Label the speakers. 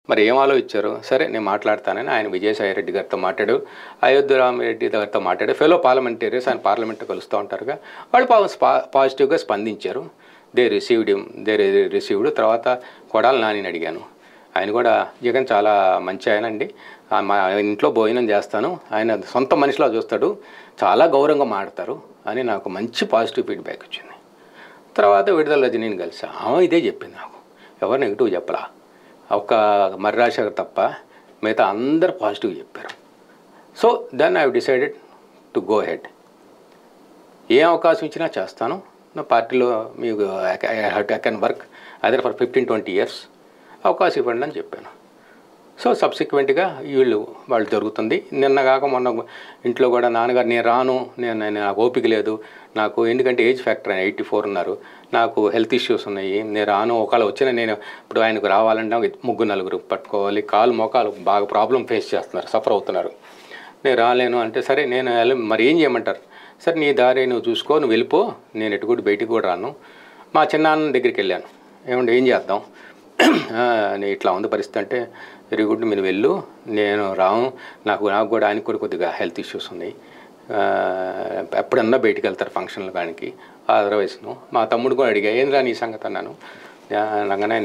Speaker 1: మరి ఏం ఆలోచించారు? సరే నేను మాట్లాడతానని ఆయన విజయసాయి రెడ్డి గారితో మాట్లాడు, అయోధ్య రామిరెడ్డి గారితో మాట్లాడు. ఫెలో పార్లమెంటేరియర్స్ ఆయన పార్లమెంట్లో కలుస్తూ ఉంటారుగా, వాళ్ళు పాజిటివ్గా స్పందించారు. They received. తర్వాత కొడాలి నానిని అడిగాను. ఆయన కూడా జగన్ చాలా మంచి ఆయన అండి, మా ఇంట్లో భోజనం చేస్తాను, ఆయన సొంత మనిషిలా చూస్తాడు, చాలా గౌరవంగా మాడతారు అని నాకు మంచి పాజిటివ్ ఫీడ్బ్యాక్ వచ్చింది. తర్వాత విడుదల రజనీని కలిసా, ఆమె ఇదే చెప్పింది నాకు, ఎవరు నెగిటివ్ చెప్పలా, ఒక మర్రి రాజశేఖర్ తప్ప మిగతా అందరు పాజిటివ్ చెప్పారు. So then I decided to go ahead. ఏ అవకాశం ఇచ్చినా చేస్తాను, నా పార్టీలో మీకు I can work other for 15-20 years, అవకాశం ఇవ్వండి అని చెప్పాను. సో సబ్సిక్వెంట్గా వాళ్ళు జరుగుతుంది. నిన్న కాక మొన్న ఇంట్లో కూడా నాన్నగారు నేను రాను, నాకు ఓపిక లేదు నాకు, ఎందుకంటే ఏజ్ ఫ్యాక్టర్ ఆయన 84 ఉన్నారు, నాకు హెల్త్ ఇష్యూస్ ఉన్నాయి, నేను రాను, ఒకవేళ వచ్చినా నేను ఇప్పుడు ఆయనకు రావాలంటే 3-4 పట్టుకోవాలి, కాలు మోకాలు బాగా ప్రాబ్లం ఫేస్ చేస్తున్నారు, సఫర్ అవుతున్నారు, నేను రాలేను అంటే సరే నేను మరి ఏం చేయమంటారు, సరే నీ దారి నువ్వు చూసుకో, నువ్వు వెళ్ళిపో, నేను ఎటుకూడి బయటికి కూడా రాను. మా చిన్నాన్న దగ్గరికి వెళ్ళాను, ఏమంటే ఏం చేద్దాం, నేను ఇట్లా ఉంది పరిస్థితి అంటే, వెరీ గుడ్ మీరు వెళ్ళు, నేను రాను, నాకు కూడా ఆయనకు కూడా కొద్దిగా హెల్త్ ఇష్యూస్ ఉన్నాయి, ఎప్పుడన్నా బయటికి వెళ్తారు ఫంక్షన్లు కానీ, అదర్వైజ్ను. మా తమ్ముడు కూడా అడిగా ఏంద్రా నీ సంగతి అన్నాను, అనగానే